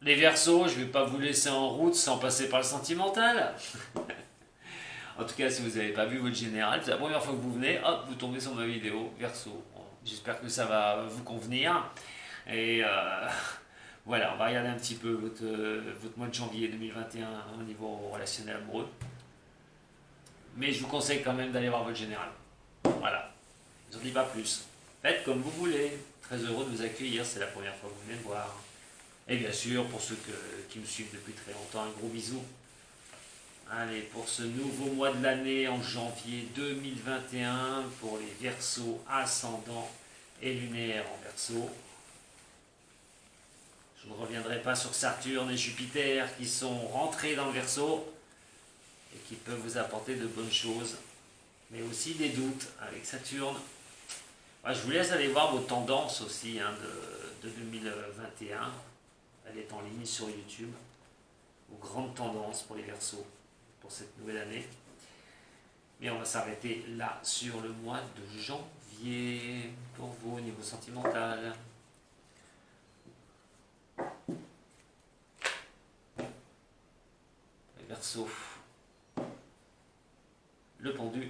Les Verseaux, je ne vais pas vous laisser en route sans passer par le sentimental. En tout cas, si vous n'avez pas vu votre général, c'est la première fois que vous venez, hop, vous tombez sur ma vidéo Verseau. Bon, j'espère que ça va vous convenir. Et voilà, on va regarder un petit peu votre mois de janvier 2021 au niveau relationnel amoureux. Mais je vous conseille quand même d'aller voir votre général. Voilà, je n'en dis pas plus. Faites comme vous voulez. Très heureux de vous accueillir, c'est la première fois que vous venez me voir. Et bien sûr, pour ceux qui me suivent depuis très longtemps, un gros bisou. Allez, pour ce nouveau mois de l'année en janvier 2021, pour les Verseaux ascendants et lunaires en Verseau. Je ne reviendrai pas sur Saturne et Jupiter qui sont rentrés dans le Verseau et qui peuvent vous apporter de bonnes choses, mais aussi des doutes avec Saturne. Je vous laisse aller voir vos tendances aussi de 2021. Elle est en ligne sur YouTube. Vos grandes tendances pour les Verseaux pour cette nouvelle année. Mais on va s'arrêter là sur le mois de janvier pour vous au niveau sentimental. Les Verseaux. Le pendu.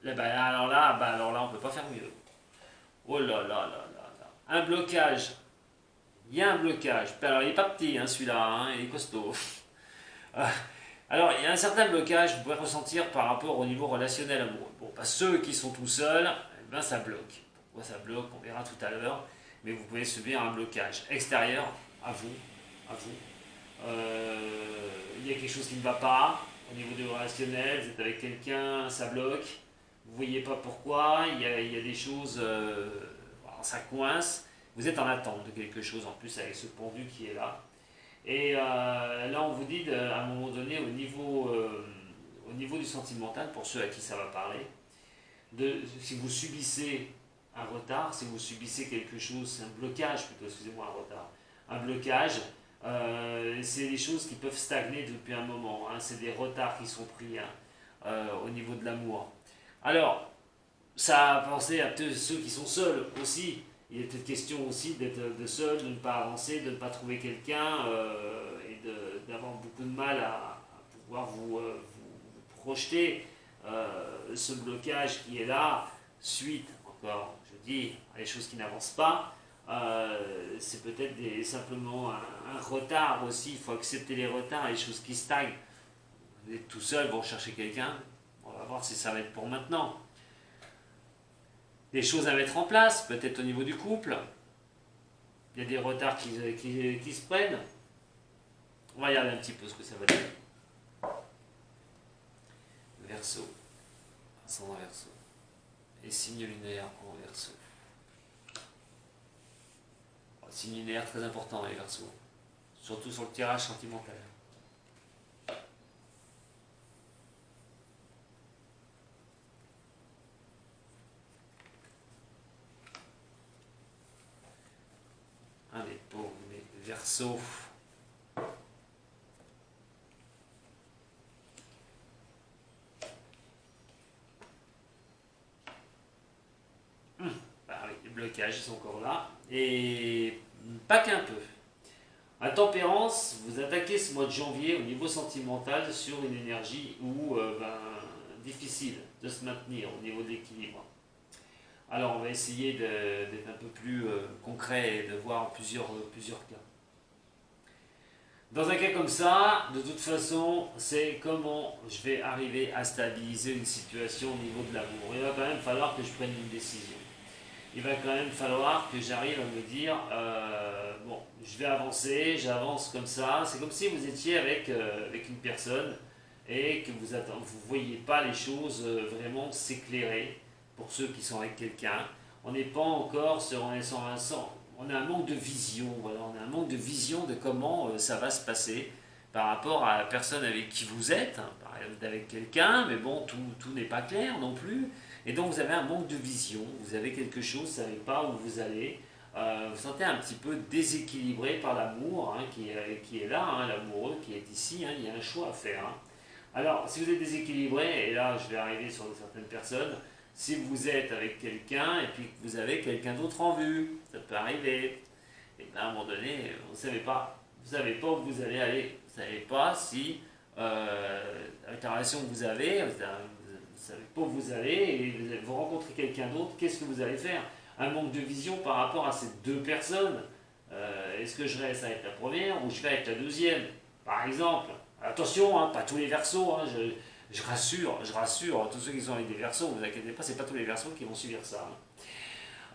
Alors là, on peut pas faire mieux. Oh là là là là là. Un blocage. Il y a un blocage. Alors, il n'est pas petit, hein, celui-là, hein, il est costaud. Alors, il y a un certain blocage que vous pouvez ressentir par rapport au niveau relationnel amoureux. Bon, pas ceux qui sont tout seuls, eh ben, ça bloque. Pourquoi ça bloque, on verra tout à l'heure. Mais vous pouvez subir un blocage extérieur à vous. À vous. Il y a quelque chose qui ne va pas au niveau du relationnel. Vous êtes avec quelqu'un, ça bloque. Vous ne voyez pas pourquoi. Il y a des choses, ça coince. Vous êtes en attente de quelque chose en plus avec ce pendu qui est là. Et là, on vous dit à un moment donné, au niveau du sentimental, pour ceux à qui ça va parler, si vous subissez un retard, si vous subissez quelque chose, c'est un blocage plutôt, excusez-moi, un retard, un blocage, c'est des choses qui peuvent stagner depuis un moment, hein, c'est des retards qui sont pris au niveau de l'amour. Alors, ça a pensé à ceux qui sont seuls aussi. Il est peut-être question aussi d'être de seul, de ne pas avancer, de ne pas trouver quelqu'un et d'avoir beaucoup de mal à pouvoir vous projeter. Ce blocage qui est là, suite, encore, je dis, à des choses qui n'avancent pas, c'est peut-être simplement un retard aussi. Il faut accepter les retards, les choses qui stagnent. Vous êtes tout seul, vous recherchez quelqu'un, on va voir si ça va être pour maintenant. Des choses à mettre en place, peut-être au niveau du couple. Il y a des retards qui se prennent. On va regarder un petit peu ce que ça va dire. Verseau, ascendant Verseau. Et signe lunaire en Verseau. Signe lunaire très important les Verseaux. Surtout sur le tirage sentimental. Allez, pour les Verseaux. Oui, les blocages sont encore là. Et pas qu'un peu. À tempérance, vous attaquez ce mois de janvier au niveau sentimental sur une énergie difficile de se maintenir au niveau de l'équilibre. Alors on va essayer d'être un peu plus concret et de voir plusieurs cas. Dans un cas comme ça, de toute façon, c'est comment je vais arriver à stabiliser une situation au niveau de l'amour. Il va quand même falloir que je prenne une décision. Il va quand même falloir que j'arrive à me dire, bon, je vais avancer, j'avance comme ça. C'est comme si vous étiez avec une personne et que vous ne voyez pas les choses vraiment s'éclairer pour ceux qui sont avec quelqu'un. On n'est pas encore sur on a un manque de vision, voilà, on a un manque de vision de comment ça va se passer par rapport à la personne avec qui vous êtes, hein, par exemple avec quelqu'un, mais bon, tout n'est pas clair non plus. Et donc vous avez un manque de vision, vous avez quelque chose, vous ne savez pas où vous allez, vous sentez un petit peu déséquilibré par l'amour hein, qui est là, hein, l'amoureux qui est ici, hein, il y a un choix à faire. Hein. Alors si vous êtes déséquilibré, et là je vais arriver sur certaines personnes, si vous êtes avec quelqu'un et puis que vous avez quelqu'un d'autre en vue, ça peut arriver, et bien à un moment donné, vous ne savez pas Vous savez pas où vous allez aller. Vous savez pas si, avec la relation que vous avez, vous savez pas où vous allez et vous rencontrez quelqu'un d'autre, qu'est-ce que vous allez faire? Un manque de vision par rapport à ces deux personnes. Est-ce que je reste avec la première ou je vais avec la deuxième? Par exemple, attention, hein, pas tous les versos, hein, je rassure, tous ceux qui sont avec des versos, ne vous inquiétez pas, c'est pas tous les versos qui vont subir ça,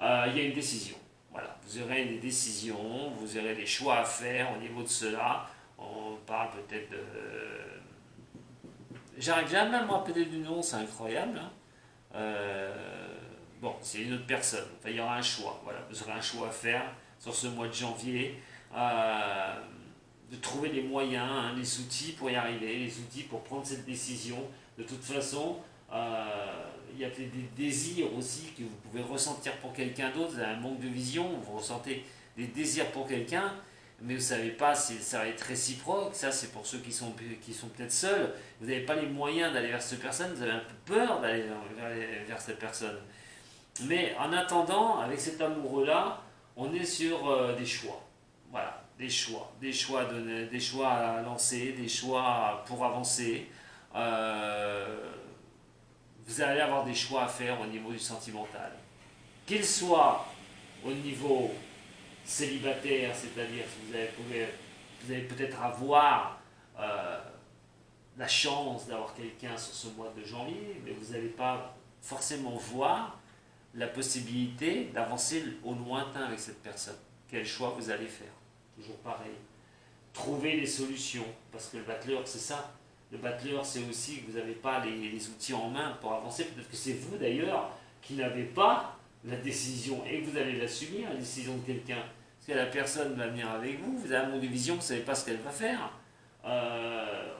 hein. Il y a une décision. Voilà, vous aurez des décisions, vous aurez des choix à faire au niveau de cela. On parle peut-être de. J'arrive jamais à me rappeler du nom, c'est incroyable, hein. Bon, c'est une autre personne. Enfin, il y aura un choix. Voilà, vous aurez un choix à faire sur ce mois de janvier. De trouver les moyens, hein, les outils pour y arriver, les outils pour prendre cette décision. De toute façon, il y a peut-être des désirs aussi que vous pouvez ressentir pour quelqu'un d'autre. Vous avez un manque de vision, vous ressentez des désirs pour quelqu'un, mais vous ne savez pas si ça va être réciproque. Ça, c'est pour ceux qui sont peut-être seuls. Vous n'avez pas les moyens d'aller vers cette personne, vous avez un peu peur d'aller vers cette personne. Mais en attendant, avec cet amoureux-là, on est sur des choix. Voilà, des choix. Des choix à lancer, des choix pour avancer. Euh, vous allez avoir des choix à faire au niveau du sentimental. Qu'il soit au niveau célibataire, c'est-à-dire si vous allez peut-être avoir euh, la chance d'avoir quelqu'un sur ce mois de janvier, mais vous n'allez pas forcément voir la possibilité d'avancer au lointain avec cette personne. Quel choix vous allez faire? Toujours pareil. Trouver les solutions, parce que le battleur, c'est ça. Le battleur, c'est aussi que vous n'avez pas les outils en main pour avancer. Peut-être que c'est vous d'ailleurs qui n'avez pas la décision et que vous allez la subir, la décision de quelqu'un. Parce que la personne va venir avec vous, vous avez un manque de vision, vous ne savez pas ce qu'elle va faire.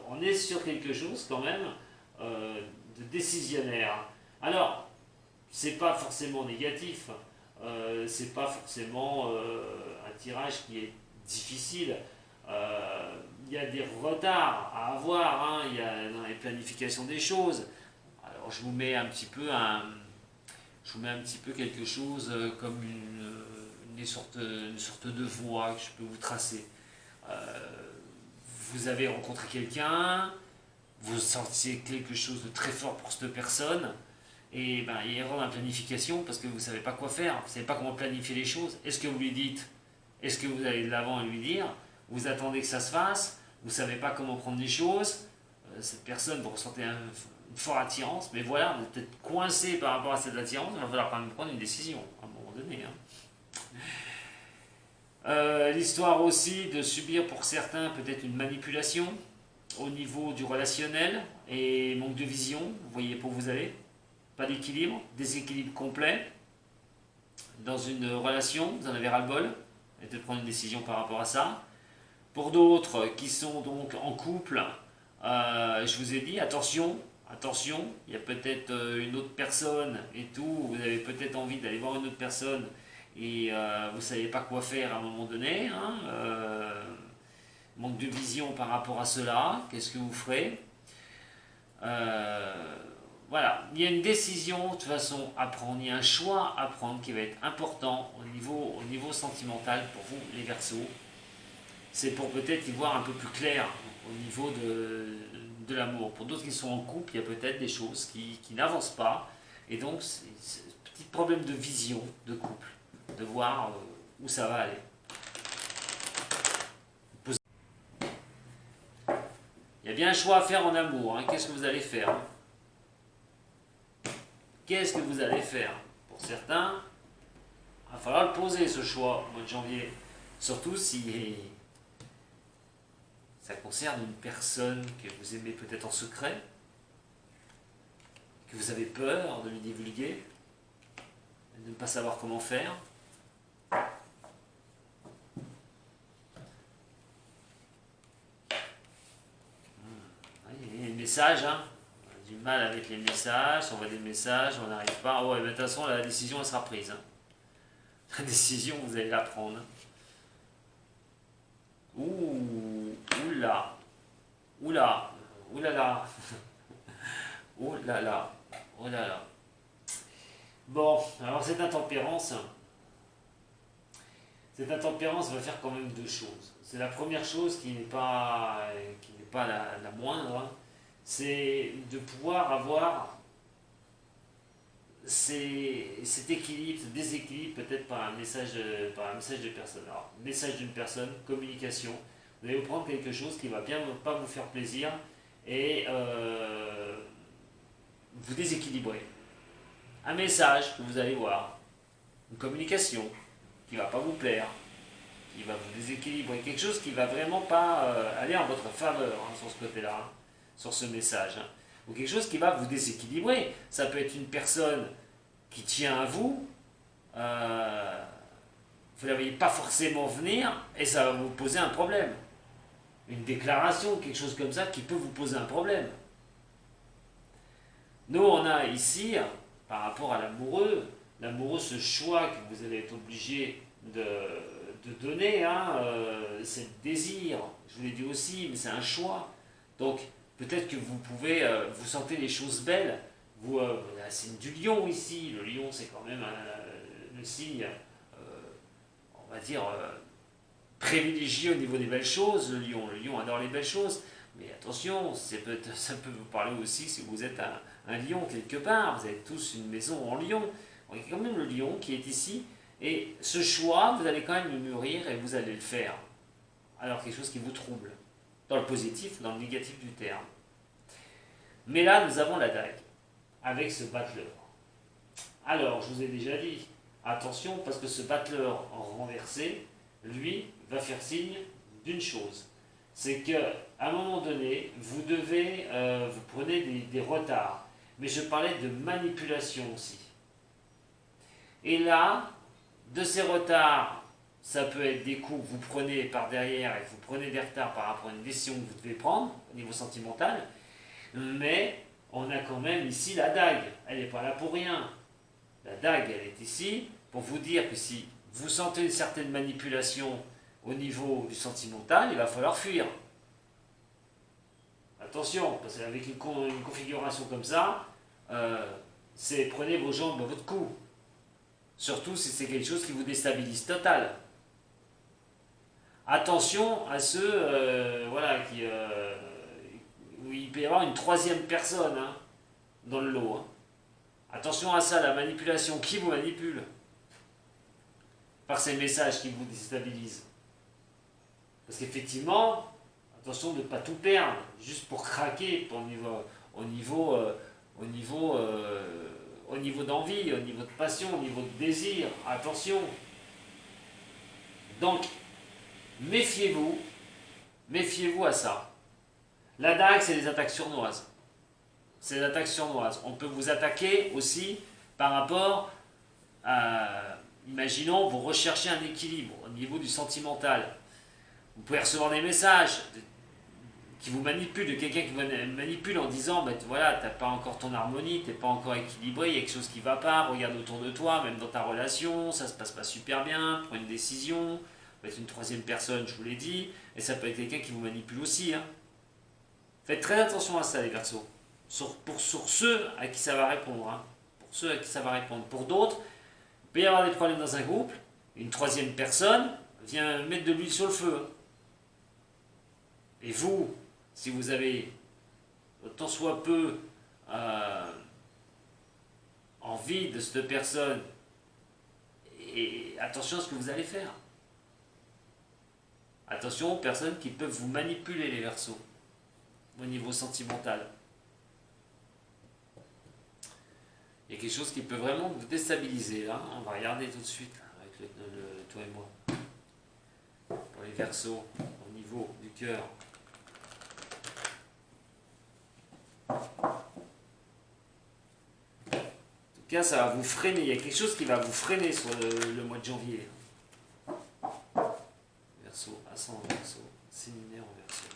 On est sur quelque chose quand même de décisionnaire. Alors, c'est pas forcément négatif, c'est pas forcément un tirage qui est difficile. Il y a des retards à avoir, hein, il y a dans les planifications des choses. Alors je vous mets un petit peu quelque chose comme une sorte de voie que je peux vous tracer. Euh, vous avez rencontré quelqu'un, vous sentiez quelque chose de très fort pour cette personne, et ben, il y a erreur dans la planification parce que vous ne savez pas quoi faire, vous ne savez pas comment planifier les choses. Est-ce que vous lui dites? Est-ce que vous allez de l'avant et lui dire? Vous attendez que ça se fasse? Vous ne savez pas comment prendre les choses? Cette personne, vous ressentez une forte attirance, mais voilà, vous êtes peut-être coincé par rapport à cette attirance, il va falloir quand même prendre une décision à un moment donné, hein. L'histoire aussi de subir pour certains peut-être une manipulation au niveau du relationnel et manque de vision, vous voyez pour vous aller, pas d'équilibre, déséquilibre complet dans une relation, vous en avez ras-le-bol, et de prendre une décision par rapport à ça. Pour d'autres qui sont donc en couple, je vous ai dit attention, attention, il y a peut-être une autre personne et tout, vous avez peut-être envie d'aller voir une autre personne et vous ne savez pas quoi faire à un moment donné, hein, manque de vision par rapport à cela, qu'est-ce que vous ferez? Voilà, il y a une décision de toute façon à prendre, il y a un choix à prendre qui va être important au niveau sentimental pour vous les Verseaux. C'est pour peut-être y voir un peu plus clair au niveau de l'amour. Pour d'autres qui sont en couple, il y a peut-être des choses qui n'avancent pas. Et donc, c'est un petit problème de vision de couple, de voir où ça va aller. Il y a bien un choix à faire en amour, hein. Qu'est-ce que vous allez faire, hein? Qu'est-ce que vous allez faire? Pour certains, il va falloir le poser ce choix au mois de janvier. Surtout si ça concerne une personne que vous aimez peut-être en secret, que vous avez peur de lui divulguer, de ne pas savoir comment faire. Il y a des messages, hein. On a du mal avec les messages, on voit des messages, on n'arrive pas. Ouais, mais de toute façon, la décision, elle sera prise, hein. La décision, vous allez la prendre. Oula, oula, oulala, oulala, oulala. Bon, alors cette intempérance, Cette intempérance va faire quand même deux choses. C'est la première chose qui n'est pas la moindre, hein, c'est de pouvoir avoir cet équilibre, ce déséquilibre peut-être par un message de personne. Alors, message d'une personne, communication. Vous allez vous prendre quelque chose qui va bien pas vous faire plaisir et vous déséquilibrer. Un message que vous allez voir, une communication qui va pas vous plaire, qui va vous déséquilibrer, quelque chose qui va vraiment pas aller en votre faveur hein, sur ce côté-là, hein, sur ce message, hein, ou quelque chose qui va vous déséquilibrer. Ça peut être une personne qui tient à vous, vous ne la voyez pas forcément venir et ça va vous poser un problème. Une déclaration, quelque chose comme ça qui peut vous poser un problème. Nous, on a ici, par rapport à l'amoureux, ce choix que vous allez être obligé de donner, hein, c'est le désir, je vous l'ai dit aussi, mais c'est un choix. Donc, peut-être que vous pouvez, vous sentez les choses belles. La signe du lion ici, le lion c'est quand même le signe, on va dire, privilégié au niveau des belles choses, le lion adore les belles choses, mais attention, ça peut vous parler aussi si vous êtes un lion quelque part, vous avez tous une maison en lion, il y a quand même le lion qui est ici, et ce choix, vous allez quand même le mûrir et vous allez le faire, alors quelque chose qui vous trouble, dans le positif ou dans le négatif du terme. Mais là, nous avons la dague, avec ce battleur. Alors, je vous ai déjà dit, attention, parce que ce battleur renversé, lui, va faire signe d'une chose. C'est qu'à un moment donné, vous prenez des retards. Mais je parlais de manipulation aussi. Et là, de ces retards, ça peut être des coups que vous prenez par derrière et que vous prenez des retards par rapport à une décision que vous devez prendre au niveau sentimental. Mais on a quand même ici la dague. Elle n'est pas là pour rien. La dague, elle est ici pour vous dire que si vous sentez une certaine manipulation au niveau du sentimental, il va falloir fuir. Attention, parce qu'avec une configuration comme ça, prenez vos jambes à votre cou. Surtout si c'est quelque chose qui vous déstabilise total. Attention à ceux où il peut y avoir une troisième personne hein, dans le lot. Hein. Attention à ça, la manipulation. Qui vous manipule par ces messages qui vous déstabilisent? Parce qu'effectivement, attention de ne pas tout perdre, juste pour craquer au niveau d'envie, au niveau de passion, au niveau de désir. Attention. Donc, méfiez-vous à ça. La dague, c'est des attaques sournoises. C'est des attaques sournoises. On peut vous attaquer aussi par rapport à, imaginons, vous recherchez un équilibre au niveau du sentimental. Vous pouvez recevoir des messages qui vous manipulent, de quelqu'un qui vous manipule en disant voilà, tu n'as pas encore ton harmonie, tu n'es pas encore équilibré, il y a quelque chose qui ne va pas, regarde autour de toi, même dans ta relation, ça ne se passe pas super bien, prends une décision. Ça peut être une troisième personne, je vous l'ai dit, et ça peut être quelqu'un qui vous manipule aussi. Hein. Faites très attention à ça, les Verseaux. Sur ceux à qui ça va répondre. Hein. Pour ceux à qui ça va répondre. Pour d'autres, il peut y avoir des problèmes dans un couple, une troisième personne vient mettre de l'huile sur le feu. Et vous, si vous avez tant soit peu envie de cette personne, et attention à ce que vous allez faire. Attention aux personnes qui peuvent vous manipuler, les Verseaux, au niveau sentimental. Il y a quelque chose qui peut vraiment vous déstabiliser. Là. On va regarder tout de suite avec toi et moi. Pour les Verseaux, au niveau du cœur. En tout cas, ça va vous freiner. Il y a quelque chose qui va vous freiner sur le mois de janvier. Verseau, ascendant Verseau, séminaire en Verseau.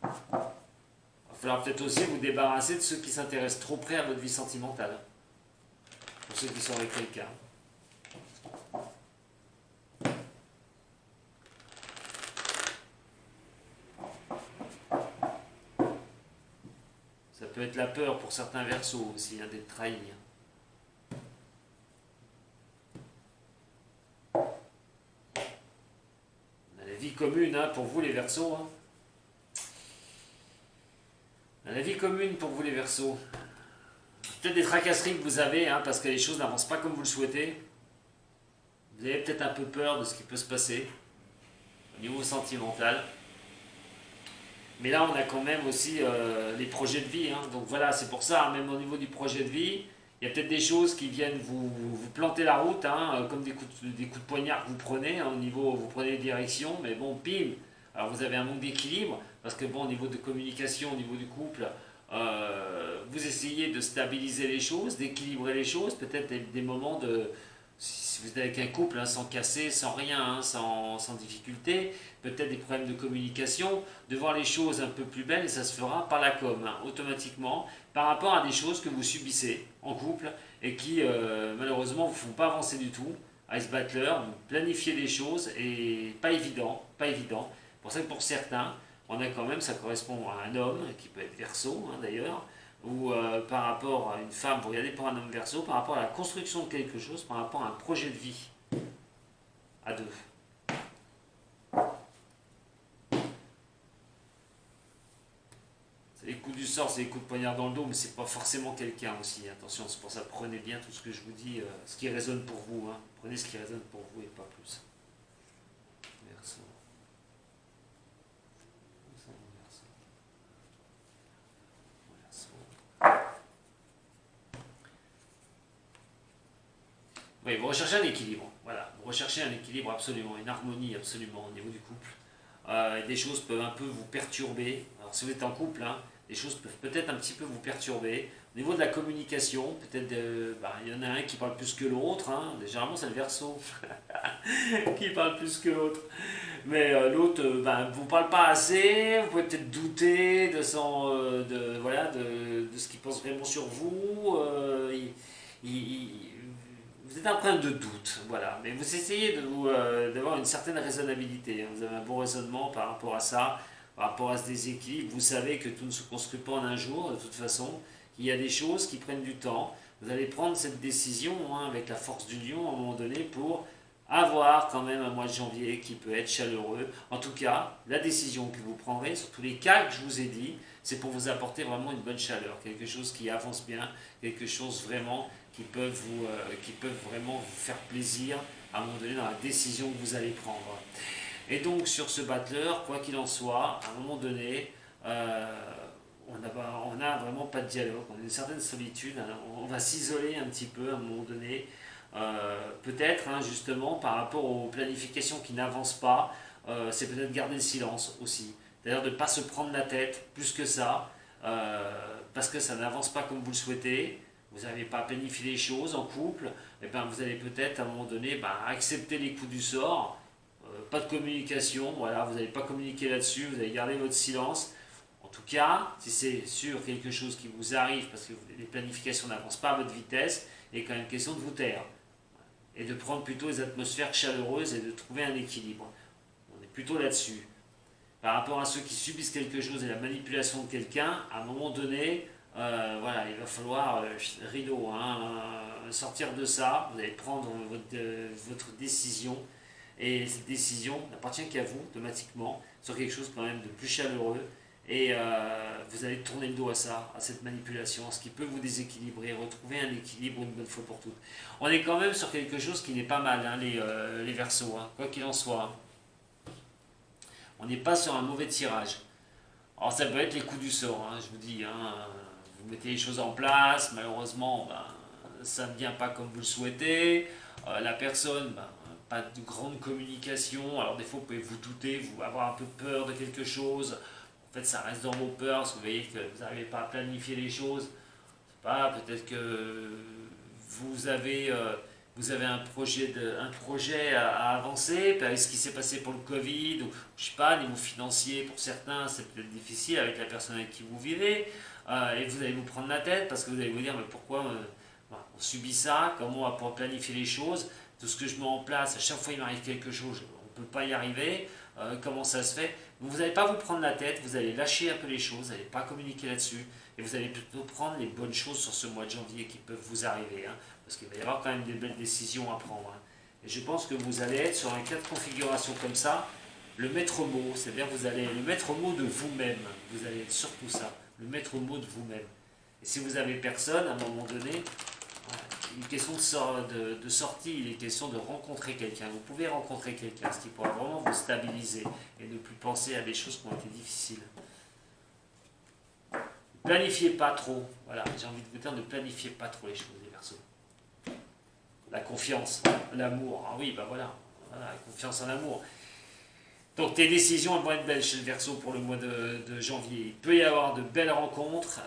Il va falloir peut-être aussi vous débarrasser de ceux qui s'intéressent trop près à votre vie sentimentale. Pour ceux qui sont avec quelqu'un. Ça peut être la peur pour certains Verseaux aussi, hein, d'être trahis. commune hein, pour vous les Verseaux. Hein. Dans la vie commune pour vous les Verseaux. Peut-être des tracasseries que vous avez, hein, parce que les choses n'avancent pas comme vous le souhaitez. Vous avez peut-être un peu peur de ce qui peut se passer au niveau sentimental. Mais là, on a quand même aussi les projets de vie. Hein. Donc voilà, c'est pour ça, même au niveau du projet de vie, il y a peut-être des choses qui viennent vous planter la route, hein, comme des coups de poignard que vous prenez, hein, au niveau, vous prenez les directions, mais bon, pim. Alors vous avez un manque d'équilibre, parce que bon, au niveau de communication, au niveau du couple, vous essayez de stabiliser les choses, d'équilibrer les choses, peut-être des moments de... Si vous êtes avec un couple, hein, sans casser, sans rien, hein, sans difficulté, peut-être des problèmes de communication, de voir les choses un peu plus belles, et ça se fera par la com, hein, automatiquement, par rapport à des choses que vous subissez en couple, et qui malheureusement ne vous font pas avancer du tout. Ice Battler, vous planifiez les choses, et pas évident, pas évident. C'est pour ça que pour certains, on a quand même, ça correspond à un homme, qui peut être Verseau hein, d'ailleurs, ou par rapport à une femme, vous regardez pour un homme Verseau, par rapport à la construction de quelque chose, par rapport à un projet de vie, à deux. C'est les coups du sort, c'est les coups de poignard dans le dos, mais c'est pas forcément quelqu'un aussi, attention, c'est pour ça, prenez bien tout ce que je vous dis, ce qui résonne pour vous, hein. Prenez ce qui résonne pour vous et pas plus. Verseau. Oui, vous recherchez un équilibre, voilà, vous recherchez un équilibre absolument, une harmonie absolument au niveau du couple. Des choses peuvent un peu vous perturber, alors si vous êtes en couple, hein, des choses peuvent peut-être un petit peu vous perturber. Au niveau de la communication, peut-être il y en a un qui parle plus que l'autre, hein, généralement c'est le Verseau qui parle plus que l'autre. Mais l'autre ne vous parle pas assez, vous pouvez peut-être douter de ce qu'il pense vraiment sur vous. Vous êtes un problème de doute, voilà. Mais vous essayez d'avoir une certaine raisonnabilité. Hein. Vous avez un bon raisonnement par rapport à ça, par rapport à ce déséquilibre. Vous savez que tout ne se construit pas en un jour, de toute façon. Il y a des choses qui prennent du temps. Vous allez prendre cette décision hein, avec la force d'union à un moment donné pour avoir quand même un mois de janvier qui peut être chaleureux. En tout cas, la décision que vous prendrez, sur tous les cas que je vous ai dit, c'est pour vous apporter vraiment une bonne chaleur, quelque chose qui avance bien, quelque chose vraiment qui peuvent vraiment vous faire plaisir à un moment donné dans la décision que vous allez prendre. Et donc sur ce battleur, quoi qu'il en soit, à un moment donné, on n'a vraiment pas de dialogue, on a une certaine solitude, hein, on va s'isoler un petit peu à un moment donné, peut-être hein, justement par rapport aux planifications qui n'avancent pas, c'est peut-être garder le silence aussi, c'est-à-dire de ne pas se prendre la tête plus que ça, parce que ça n'avance pas comme vous le souhaitez, vous n'avez pas planifié les choses en couple, et ben vous allez peut-être à un moment donné accepter les coups du sort, pas de communication, voilà, vous n'allez pas communiquer là-dessus, vous allez garder votre silence. En tout cas, si c'est sur quelque chose qui vous arrive parce que les planifications n'avancent pas à votre vitesse, il est quand même question de vous taire et de prendre plutôt les atmosphères chaleureuses et de trouver un équilibre. On est plutôt là-dessus. Par rapport à ceux qui subissent quelque chose et la manipulation de quelqu'un, à un moment donné, voilà, il va falloir rideau, hein, sortir de ça. Vous allez prendre votre décision et cette décision n'appartient qu'à vous automatiquement sur quelque chose quand même de plus chaleureux et vous allez tourner le dos à ça, à cette manipulation, ce qui peut vous déséquilibrer, retrouver un équilibre une bonne fois pour toutes. On est quand même sur quelque chose qui n'est pas mal, hein, les Verseaux, hein, quoi qu'il en soit. On n'est pas sur un mauvais tirage. Alors ça peut être les coups du sort, hein, je vous dis, hein, vous mettez les choses en place, malheureusement ça ne vient pas comme vous le souhaitez, la personne, pas de grande communication, alors des fois vous pouvez vous douter, vous avoir un peu peur de quelque chose, en fait ça reste dans vos peurs, parce que vous voyez que vous n'arrivez pas à planifier les choses, peut-être que vous avez un projet à avancer, avec ce qui s'est passé pour le Covid, ou je sais pas, niveau financier pour certains, c'est peut-être difficile avec la personne avec qui vous vivez, et vous allez vous prendre la tête parce que vous allez vous dire mais pourquoi on subit ça, comment on va pouvoir planifier les choses, tout ce que je mets en place, à chaque fois il m'arrive quelque chose, on ne peut pas y arriver, comment ça se fait. Vous n'allez pas vous prendre la tête, vous allez lâcher un peu les choses, vous n'allez pas communiquer là-dessus, et vous allez plutôt prendre les bonnes choses sur ce mois de janvier qui peuvent vous arriver, hein, parce qu'il va y avoir quand même des belles décisions à prendre. Hein. Et je pense que vous allez être sur un cas de configuration comme ça, le maître mot, c'est-à-dire vous allez le maître mot de vous-même, vous allez être surtout ça, le maître mot de vous-même. Et si vous avez personne, à un moment donné, voilà, il est question de sortie, il est question de rencontrer quelqu'un. Vous pouvez rencontrer quelqu'un, ce qui pourra vraiment vous stabiliser et ne plus penser à des choses qui ont été difficiles. Planifiez pas trop, voilà, j'ai envie de vous dire, ne planifiez pas trop les choses, les Verseaux. La confiance, l'amour, ah oui, ben voilà, la confiance en l'amour. Donc tes décisions elles vont être belles chez le Verseau pour le mois de janvier. Il peut y avoir de belles rencontres.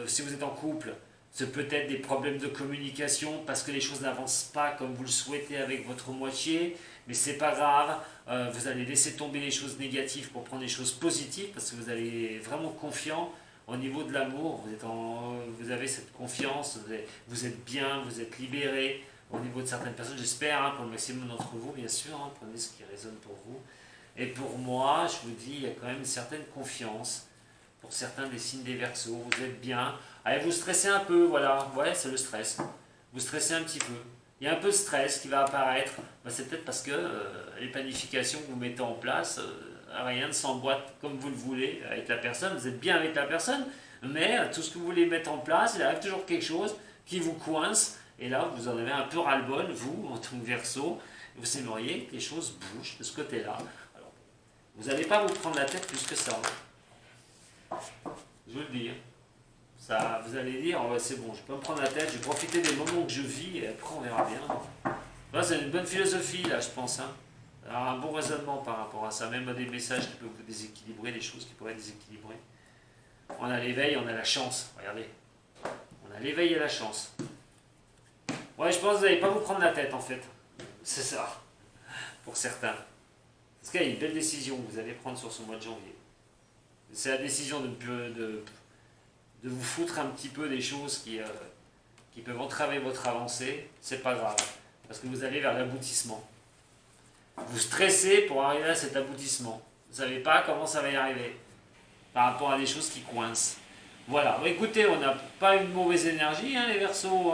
Si vous êtes en couple, c'est peut-être des problèmes de communication parce que les choses n'avancent pas comme vous le souhaitez avec votre moitié. Mais c'est pas grave. Vous allez laisser tomber les choses négatives pour prendre les choses positives parce que vous allez vraiment confiant au niveau de l'amour. Vous avez cette confiance, vous êtes bien, vous êtes libéré au niveau de certaines personnes. J'espère pour le maximum d'entre vous, bien sûr. Prenez ce qui résonne pour vous. Et pour moi, je vous dis, il y a quand même une certaine confiance pour certains des signes des Verseaux. Vous êtes bien. Allez, vous stressez un peu, voilà. Ouais, c'est le stress. Vous stressez un petit peu. Il y a un peu de stress qui va apparaître. C'est peut-être parce que les planifications que vous mettez en place, rien ne s'emboîte comme vous le voulez avec la personne. Vous êtes bien avec la personne, mais tout ce que vous voulez mettre en place, il arrive toujours quelque chose qui vous coince. Et là, vous en avez un peu ras-le-bol, vous, en tant que Verseau. Vous aimeriez que les choses bougent de ce côté-là. Vous n'allez pas vous prendre la tête plus que ça. Je vous le dis. Ça, vous allez dire, oh, c'est bon, je peux me prendre la tête, je vais profiter des moments que je vis et après on verra bien. Là, c'est une bonne philosophie, là, je pense. Alors, un bon raisonnement par rapport à ça. Même des messages qui peuvent vous déséquilibrer, des choses qui pourraient déséquilibrer. On a l'éveil, on a la chance. Regardez. On a l'éveil et la chance. Ouais, je pense que vous n'allez pas vous prendre la tête, en fait. C'est ça. Pour certains. Parce qu'il y a une belle décision que vous allez prendre sur ce mois de janvier. C'est la décision de vous foutre un petit peu des choses qui peuvent entraver votre avancée. C'est pas grave, parce que vous allez vers l'aboutissement. Vous stressez pour arriver à cet aboutissement. Vous ne savez pas comment ça va y arriver, par rapport à des choses qui coincent. Voilà, bon, écoutez, on n'a pas une mauvaise énergie, les Verseaux,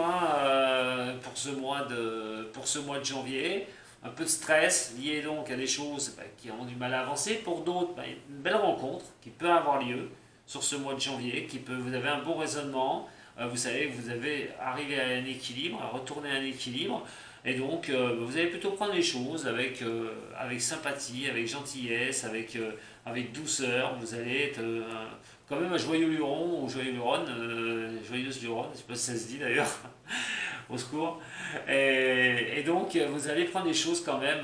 pour ce mois de janvier. Un peu de stress lié donc à des choses qui ont du mal à avancer. Pour d'autres, une belle rencontre qui peut avoir lieu sur ce mois de janvier, vous avez un bon raisonnement, vous savez que vous avez arrivé à un équilibre, à retourner à un équilibre, et donc vous allez plutôt prendre les choses avec sympathie, avec gentillesse, avec douceur. Vous allez être quand même un joyeux luron ou joyeux luronne, joyeuse luronne, je ne sais pas si ça se dit d'ailleurs. Au secours. Et donc, vous allez prendre les choses quand même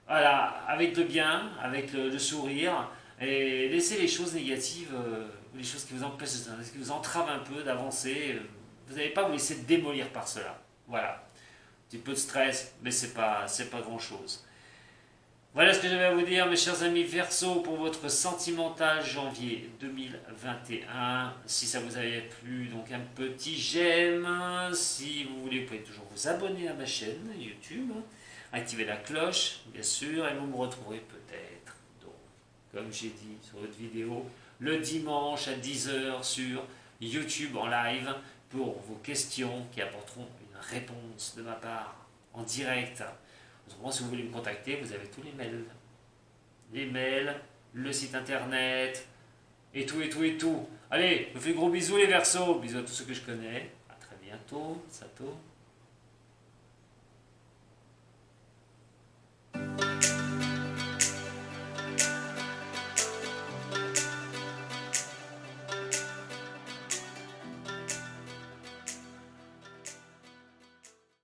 voilà, avec le bien, avec le sourire, et laisser les choses négatives, les choses qui vous empêchent, qui vous entravent un peu d'avancer. Vous n'allez pas vous laisser démolir par cela. Voilà. Un petit peu de stress, mais c'est pas grand-chose. Voilà ce que j'avais à vous dire, mes chers amis Verseaux, pour votre sentimental janvier 2021. Si ça vous avait plu, donc un petit j'aime. Si vous voulez, vous pouvez toujours vous abonner à ma chaîne YouTube, activer la cloche, bien sûr, et vous me retrouverez peut-être, donc, comme j'ai dit sur votre vidéo, le dimanche à 10 h sur YouTube en live pour vos questions qui apporteront une réponse de ma part en direct. Si vous voulez me contacter, vous avez tous les mails. Les mails, le site internet, et tout, et tout, et tout. Allez, je vous fais gros bisous les Verseaux. Bisous à tous ceux que je connais. À très bientôt. Sato.